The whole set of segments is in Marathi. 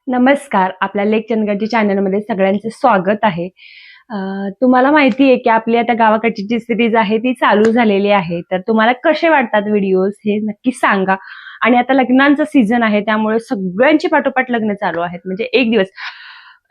नमस्कार. आपल्या लेक चंदगडच्या चॅनलमध्ये सगळ्यांचे स्वागत आहे. तुम्हाला माहिती आहे की आपली आता गावाकडची जी सिरीज आहे ती चालू झालेली आहे. तर तुम्हाला कसे वाटतात व्हिडिओज हे नक्की सांगा. आणि आता लग्नांचा सीझन आहे त्यामुळे सगळ्यांची पाठोपाठ लग्न चालू आहेत. म्हणजे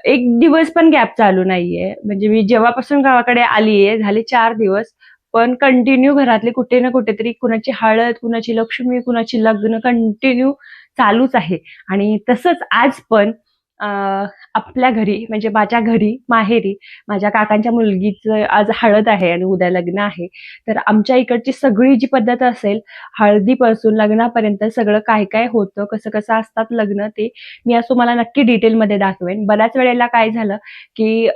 एक दिवस पण गॅप चालू नाहीये. म्हणजे मी जेव्हापासून गावाकडे आलीये झाले 4 दिवस, पण कंटिन्यू घरातले कुठे ना कुठेतरी कुणाची हळद, कुणाची लक्ष्मी, कुणाची लग्न कंटिन्यू चालूच आहे. आणि तसंच आज पण आपल्या घरी म्हणजे माझ्या घरी माहेरी माझ्या काकांच्या मुलगीचं आज हळद आहे आणि उद्या लग्न आहे. तर आमच्या इकडची सगळी जी पद्धत असेल हळदीपासून लग्नापर्यंत सगळं काय काय होतं, कसं कसं असतात लग्न, ते मी आज तुम्हाला नक्की डिटेलमध्ये दाखवेन. बऱ्याच वेळेला काय झालं की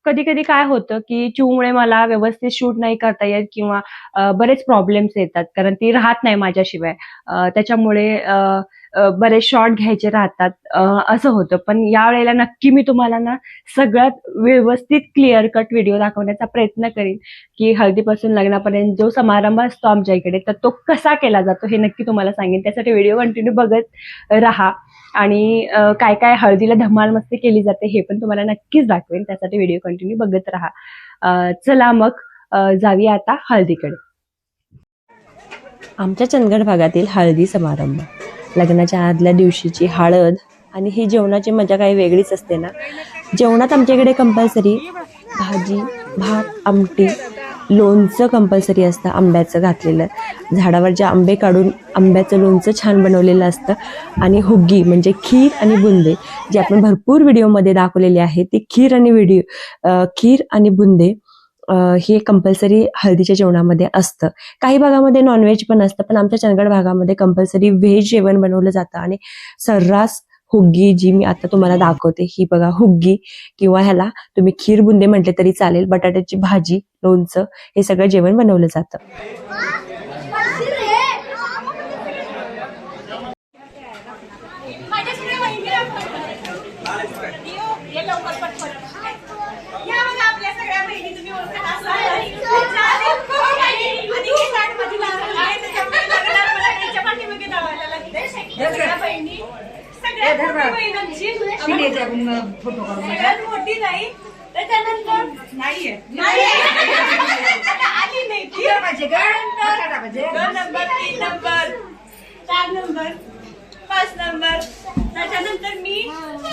कधी कधी काय होतं की चिवमुळे मला व्यवस्थित शूट नाही करता येत किंवा बरेच प्रॉब्लेम्स येतात कारण ती राहत नाही माझ्याशिवाय. त्याच्यामुळे बरेच शॉर्ट घ्यायचे राहतात. असं होतं. पण यावेळेला नक्की मी तुम्हाला ना सगळ्यात व्यवस्थित क्लिअर कट व्हिडिओ दाखवण्याचा प्रयत्न करीन की हळदीपासून लग्नापर्यंत जो समारंभ असतो आमच्या इकडे तर तो कसा केला जातो हे नक्की तुम्हाला सांगेन. त्यासाठी व्हिडिओ कंटिन्यू बघत राहा. आणि काय काय हळदीला धमाल मस्ती केली जाते हे पण तुम्हाला नक्कीच दाखवेन. त्यासाठी व्हिडिओ कंटिन्यू बघत राहा. चला मग जाऊया आता हळदीकडे. आमच्या चंदगड भागातील हळदी समारंभ, लग्नाच्या आदल्या दिवशीची हळद आणि ही जेवणाची मजा काही वेगळीच असते ना. जेवणात आमच्याकडे कंपल्सरी भाजी, भात, आमटी, लोणचं कंपल्सरी असतं. आंब्याचं घातलेलं, झाडावरचे आंबे काढून आंब्याचं लोणचं छान बनवलेलं असतं. आणि हुग्गी म्हणजे खीर आणि बुंदे, जे आपण भरपूर व्हिडिओमध्ये दाखवलेले आहे. ती खीर आणि बुंदे हे कंपल्सरी हळदीच्या जेवणामध्ये असतं. काही भागामध्ये नॉनव्हेज पण असतं, पण आमच्या चंदगड भागामध्ये कंपल्सरी व्हेज जेवण बनवलं जातं. आणि सर्रास हुग्गी जी मी आता तुम्हाला दाखवते ही बघा, हुग्गी किंवा ह्याला तुम्ही खीर बुंदे म्हटले तरी चालेल. बटाट्याची भाजी, लोणचं हे सगळं जेवण बनवलं जातं. सगळ्यात मोठी नाही त्याच्यानंतर नाहीये आली नाही 2 नंबर 3 नंबर 4 नंबर 5 नंबर त्याच्यानंतर मी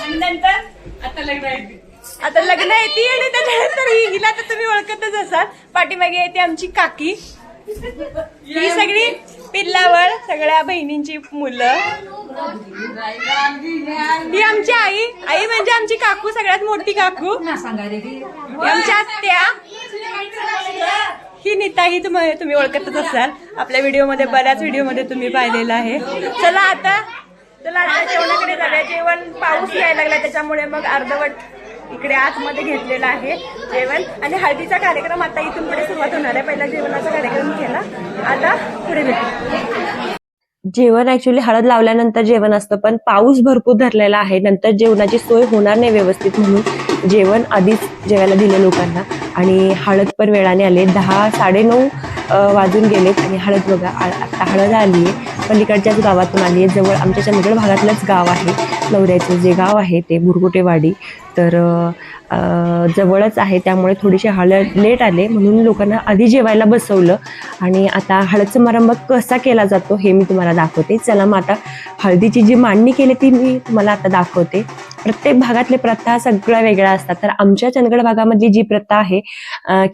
आणि नंतर आता लग्न येते आणि त्याच्यानंतर हिला तर तुम्ही ओळखतच असाल. पाठीमागे येते आमची काकी. ही सगळी पिल्लावर सगळ्या बहिणींची मुलं. ही आमची आई म्हणजे आमची काकू, सगळ्यात मोठी काकू. आमच्या आत्या ही नीता, ही तुम्ही ओळखतच असाल. आपल्या व्हिडिओमध्ये बऱ्याच व्हिडिओमध्ये तुम्ही पाहिलेलं आहे. चला आता जेवणाकडे जाऊया. जेवण पाऊस यायला लागला त्याच्यामुळे मग अर्धवट इकडे आतमध्ये घेतलेला आहे जेवण. आणि हळदीचा कार्यक्रम आता इथून पुढे सुरुवात होणार आहे. पहिला जेवणाचा कार्यक्रम केला, आता पुढे भेटू. जेवण ऍक्च्युली हळद लावल्यानंतर जेवण असतं, पण पाऊस भरपूर धरलेला आहे. नंतर जेवणाची सोय होणार नाही व्यवस्थित, म्हणून जेवण आधीच जेवायला दिलं लोकांना. आणि हळद पण वेळाने आले. 10, 9:30 वाजून गेलेत. आणि हळद बघा, आता हळद आली आहे, पलीकडच्याच गावातून आली आहे. जवळ आमच्या चंदगड भागातलंच गाव आहे. नवऱ्याचं जे गाव आहे ते बुरगुटेवाडी, तर जवळच आहे. त्यामुळे थोडीशी हळद लेट आले म्हणून लोकांना आधी जेवायला बसवलं. आणि आता हळद समारंभ कसा केला जातो हे मी तुम्हाला दाखवते. चला मग आता हळदीची जी मांडणी केली ती मी तुम्हाला आता दाखवते. प्रत्येक भागातले प्रथा सगळ्या वेगळ्या असतात. तर आमच्या चंदगड भागामधली जी प्रथा आहे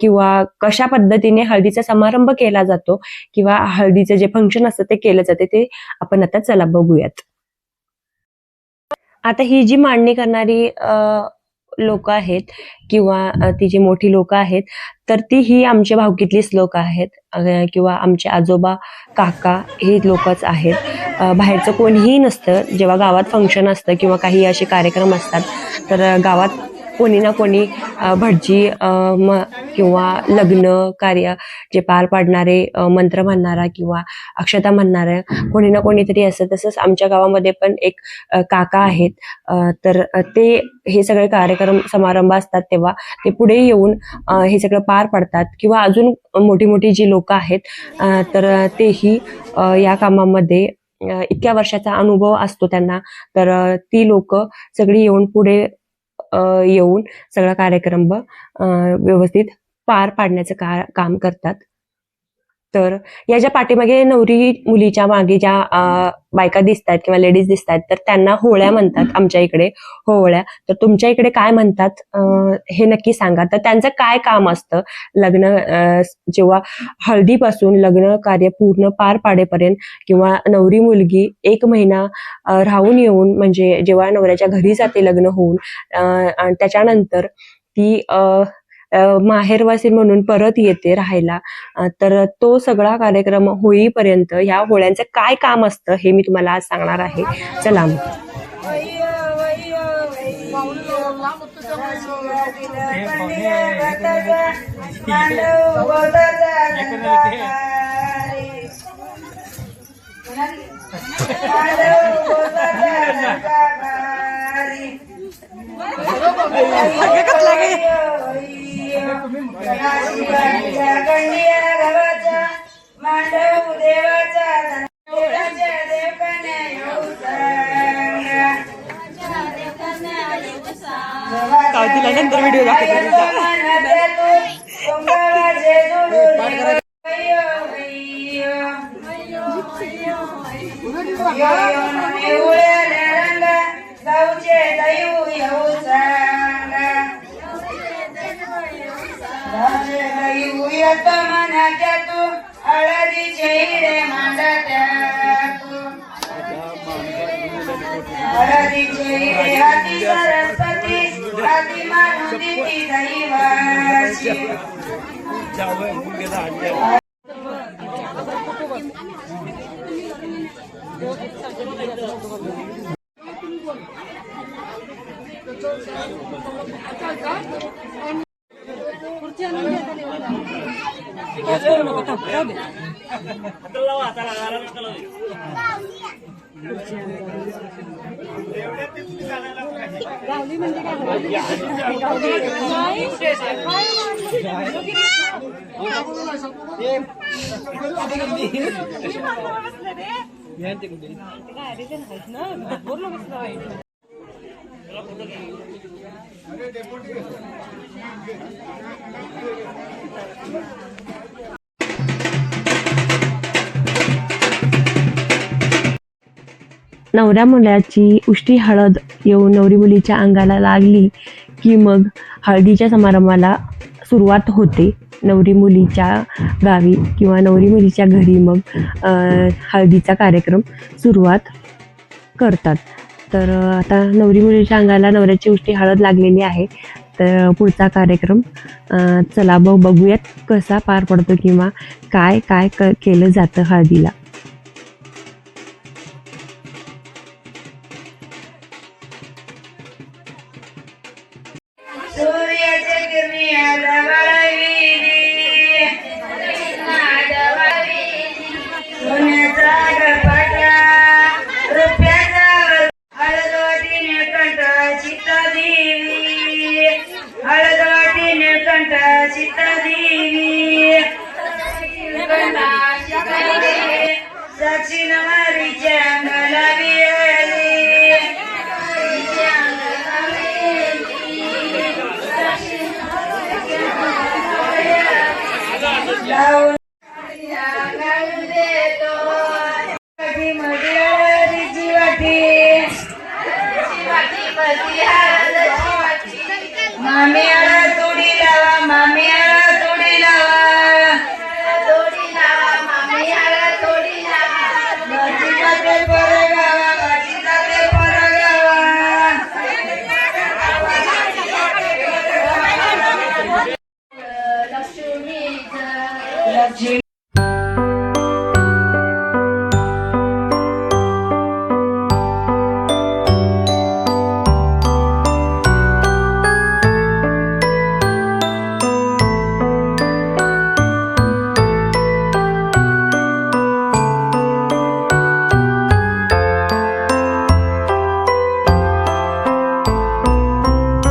किंवा कशा पद्धतीने हळदीचा समारंभ केला जातो किंवा हळदीचं जे फंक्शन असतं ते केलं जाते ते आपण आता चला बघूयात. आता ही जी मांडणी करणारी लोक आहेत किंवा ती जी मोठी लोक आहेत तर ती ही आमच्या भावकीतलीच लोक आहेत किंवा आमचे आजोबा काका हे लोकच आहेत. बाहेरचं कोणीही नसतं. जेव्हा गावात फंक्शन असतं किंवा काही असे कार्यक्रम असतात तर गावात कोणी ना कोणी भटजी किंवा लग्न कार्य जे पार पाडणारे, मंत्र म्हणणारा किंवा अक्षता म्हणणारा कोणी ना कोणीतरी असतं. तसंच आमच्या गावामध्ये पण एक काका आहेत. तर ते हे सगळे कार्यक्रम समारंभ असतात तेव्हा ते पुढे येऊन हे सगळं पार पाडतात. किंवा अजून मोठी मोठी जी लोक आहेत तर तेही या कामामध्ये इतक्या वर्षाचा अनुभव असतो त्यांना, तर ती लोक सगळी येऊन पुढे येऊन सगळा कार्यक्रम व्यवस्थित पार पाडण्याचं काम करतात. तर या ज्या पाठीमागे नवरी मुलीच्या मागे ज्या बायका दिसतात किंवा लेडीज दिसतात, तर त्यांना होळ्या म्हणतात आमच्या इकडे, होळ्या. तर तुमच्या इकडे काय म्हणतात हे नक्की सांगा. तर त्यांचं काय काम असतं लग्न जेव्हा हळदीपासून लग्न कार्य पूर्ण पार पाडेपर्यंत, किंवा नवरी मुलगी 1 महिना राहून येऊन, म्हणजे जेव्हा नवऱ्याच्या घरी जाते लग्न होऊन, आणि त्याच्यानंतर ती माहेरवासी म्हणून परत येते राहायला. तर तो सगळा कार्यक्रम होईपर्यंत ह्या होळ्यांचं काय काम असतं हे मी तुम्हाला आज सांगणार आहे. चला मग. नंतर व्हिडिओ नवऱ्या मुलाची उष्टी हळद येऊन नवरी मुलीच्या अंगाला लागली की मग हळदीच्या समारंभाला सुरुवात होते. नवरी मुलीच्या गावी किंवा नवरी मुलीच्या घरी मग हळदीचा कार्यक्रम सुरुवात करतात. तर आता नवरी मुलीच्या अंगाला नवऱ्याची उष्टी हळद लागलेली आहे. तर पुढचा कार्यक्रम चला बघूयात कसा पार पडतो किंवा काय काय केलं जातं हळदीला.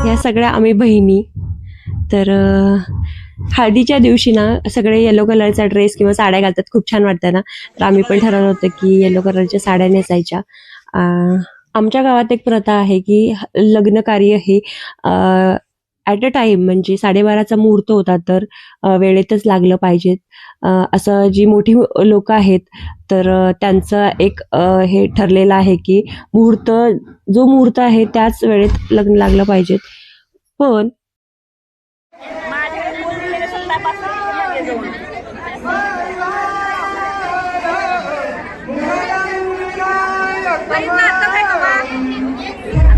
या सगळ्या आम्ही बहिणी. तर हळदीच्या दिवशी ना सगळे येलो कलरचा ड्रेस किंवा साड्या घालतात, खूप छान वाटतं ना. तर आम्ही पण ठरवलं होतं की येलो कलरच्या साड्या नेसायच्या. आमच्या गावात एक प्रथा आहे की लग्न कार्य हे ॲट अ टाइम म्हणजे 12:30चा मुहूर्त होता तर वेळेतच लागलं पाहिजे. असं जी मोठी लोक आहेत तर त्यांचं एक हे ठरलेलं आहे की जो मुहूर्त आहे त्याच वेळेत लग्न लागलं पाहिजे. पण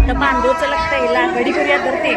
आता बांधवचं लागतं लाकडी करूया तर ते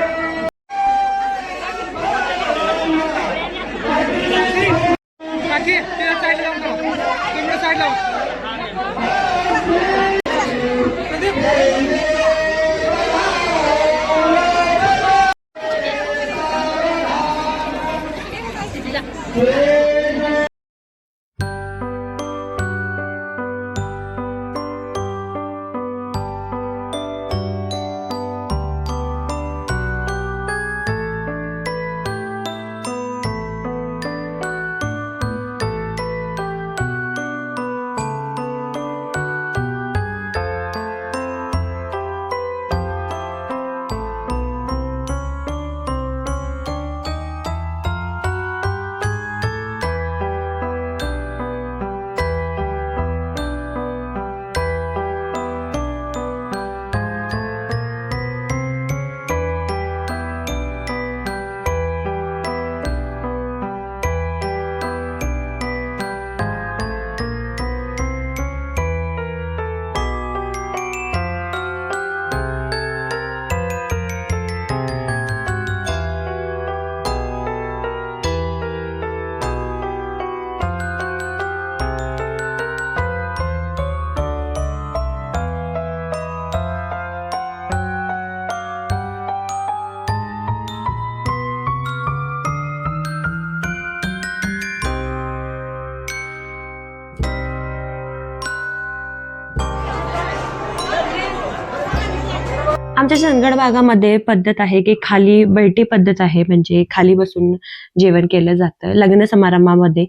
आमच्या चंदगड भागामध्ये पद्धत आहे की खाली बैठी पद्धत आहे, म्हणजे खाली बसून जेवण केलं जातं लग्न समारंभामध्ये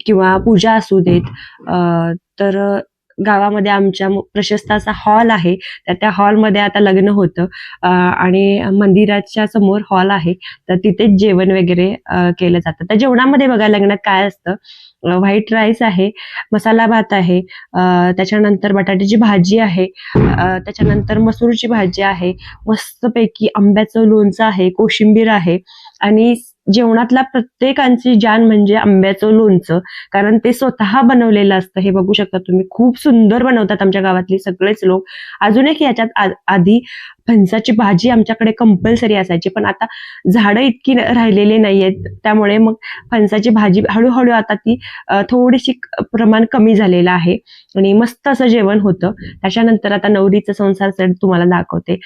किंवा पूजा असू देत. तर गावामध्ये आमच्या प्रशस्त असा हॉल आहे, तर त्या हॉलमध्ये आता लग्न होतं आणि मंदिराच्या समोर हॉल आहे, तर तिथेच जेवण वगैरे केलं जातं. तर जेवणामध्ये बघा लग्नात काय असतं, व्हाईट राईस आहे, मसाला भात आहे, त्याच्यानंतर बटाट्याची भाजी आहे, त्याच्यानंतर मसूरची भाजी आहे, मस्तपैकी आंब्याचं लोणचं आहे, कोशिंबीर आहे आणि जेवणातला प्रत्येकांची जान म्हणजे आंब्याचं लोणचं, कारण ते स्वतः बनवलेलं असतं. हे बघू शकता तुम्ही, खूप सुंदर बनवतात आमच्या गावातली सगळेच लोक. अजून एक याच्यात आधी फणसाची भाजी आमच्याकडे कंपल्सरी असायची, पण आता झाडं इतकी राहिलेली नाहीयेत, त्यामुळे मग फणसाची भाजी हळूहळू आता ती थोडीशी प्रमाण कमी झालेलं आहे आणि मस्त असं जेवण होतं. त्याच्यानंतर आता नवरीचा संसार सेट तुम्हाला दाखवते.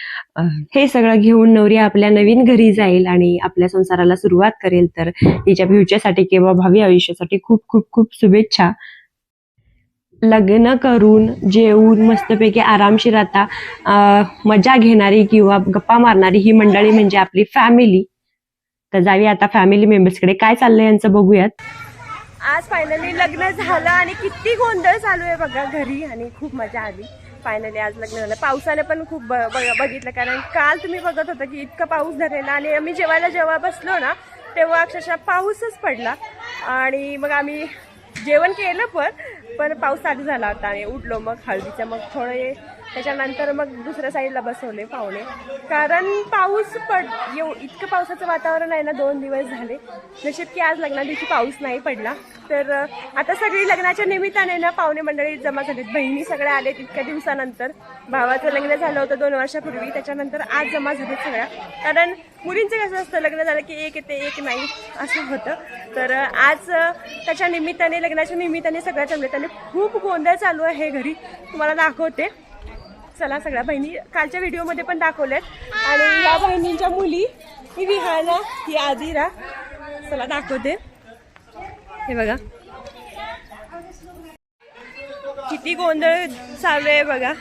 हे सगळं घेऊन नवरी आपल्या नवीन घरी जाईल आणि आपल्या संसाराला सुरुवात करेल. तर तिच्या फ्युचरसाठी किंवा भावी आयुष्यासाठी खूप खूप खूप शुभेच्छा. लग्न करून जेवून मस्तपैकी आरामशीर आता मजा घेणारी किंवा गप्पा मारणारी ही मंडळी म्हणजे आपली फॅमिली. तर जाऊया आता फॅमिली मेंबर्सकडे, काय चाललंय यांचं बघूयात. आज फायनली लग्न झालं आणि किती गोंधळ चालू आहे बघा घरी आणि खूप मजा आली. फायनली आज लग्न झालं. पावसाने पण खूप बघितलं, कारण काल तुम्ही बघत होता की इतका पाऊस धरलेला आणि आम्ही जेव्हा बसलो ना तेव्हा अक्षरशः पाऊसच पडला आणि मग आम्ही जेवण केलं पण पाऊस चालू झाला होता आणि उठलो मग हळदीचं. मग थोडे त्याच्यानंतर मग दुसऱ्या साईडला बसवले पाहुणे, कारण पाऊस इतकं पावसाचं वातावरण आहे ना 2 दिवस झाले. नशीब की आज लग्ना दिवशी पाऊस नाही पडला. तर आता सगळी लग्नाच्या निमित्ताने ना पाहुणे मंडळी जमा झालीत, बहिणी सगळ्या आलेत इतक्या दिवसानंतर. भावाचं लग्न झालं होतं 2 वर्षापूर्वी, त्याच्यानंतर आज जमा झालीत सगळ्या. कारण मुलींचं कसं असतं, लग्न झालं की एक येते एक नाही असं होतं. तर आज त्याच्या निमित्ताने लग्नाच्या निमित्ताने सगळ्या जमलेत आणि खूप गोंधळ चालू आहे घरी, तुम्हाला दाखवते. चला, सगळ्या बहिणी कालच्या व्हिडिओमध्ये पण दाखवल्यात आणि या बहिणींच्या मुली, ही विहाना, ही आदिरा, चला दाखवते. हे बघा किती गोंधळ चालू आहे बघा.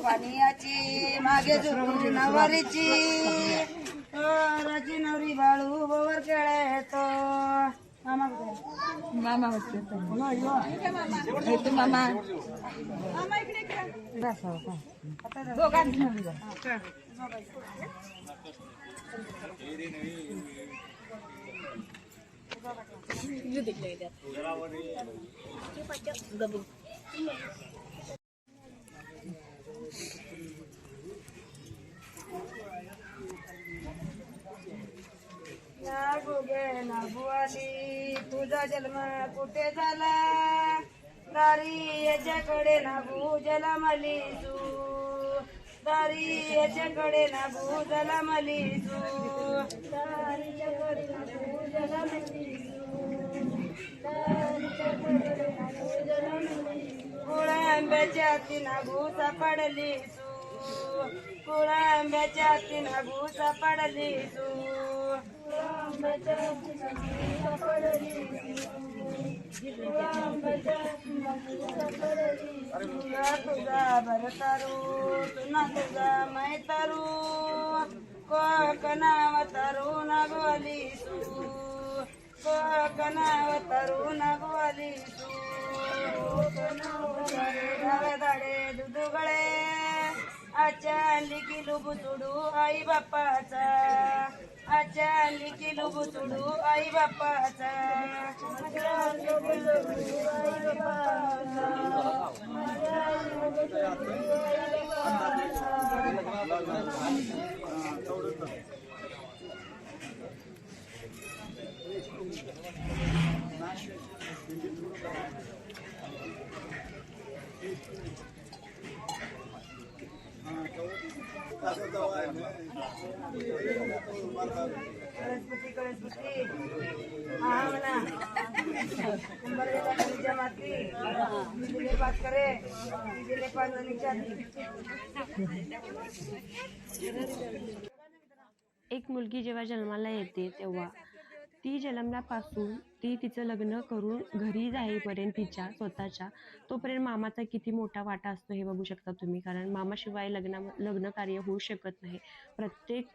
पाण्याची मागे झुकून नवरीची राजी नवरी बाळू बवर खेळतो मामा मामा नागू आली तुझा जन्म कुठे झाला दारी याच्याकडे नागू जलमली तू दारी याच्याकडे नागू जलमली तू दारीच्याकडे नागू जलमली कुळांब्याच्या हाती नागू सापडली तू कुळांब्याच्या हाती नागू सापडली तू तुझा भरतारू तुना तुझा मैतारू कोकणावतारू नागवाली तू कोकणावतारू नागवाली तू धाडे दुधुगळे आच्या लिखी लुबू तुडू आई बाप्पाचा आच्या लिखी लुबू तुडू आई बाप्पाचा कळसपती हा म्हणा कुंभारच्या माती दिले पाच करे दिले पाच एक मुलगी जेव्हा जन्माला येते तेव्हा ती जन्मल्यापासून ती तिचं लग्न करून घरी जाईपर्यंत तिच्या स्वतःच्या तोपर्यंत मामाचा किती मोठा वाटा असतो हे बघू शकता तुम्ही. कारण मामाशिवाय लग्न कार्य होऊ शकत नाही. प्रत्येक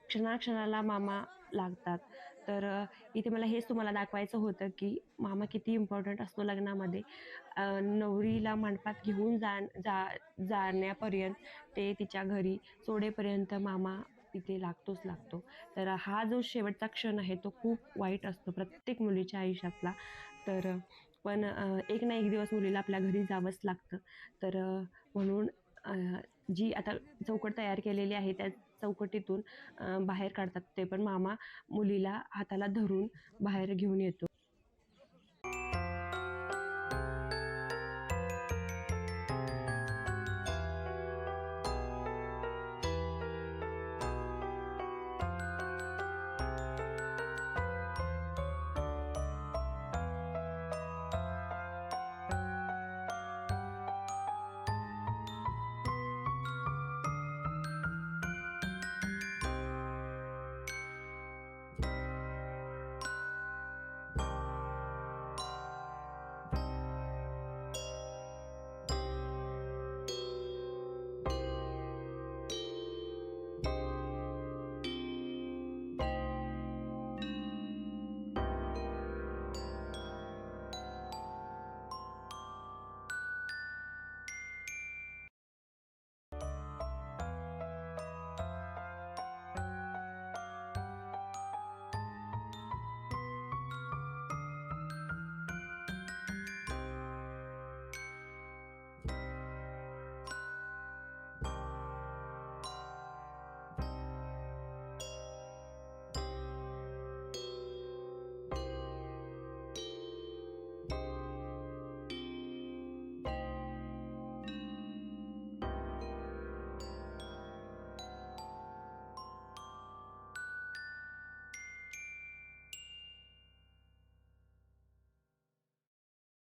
क्षणाक्षणाला मामा लागतात. तर इथे मला हेच तुम्हाला दाखवायचं होतं की मामा किती इम्पॉर्टंट असतो लग्नामध्ये. नवरीला मंडपात घेऊन जाण्यापर्यंत ते तिच्या घरी सोडेपर्यंत मामा इथे लागतो. तर हा जो शेवटचा क्षण आहे तो खूप वाईट असतो प्रत्येक मुलीच्या आयुष्यातला. तर पण एक ना एक दिवस मुलीला आपल्या घरी जावंच लागतं. तर म्हणून जी आता चौकट तयार केलेली आहे त्या चौकटीतून बाहेर काढतात. ते पण मामा मुलीला हाताला धरून बाहेर घेऊन येतो.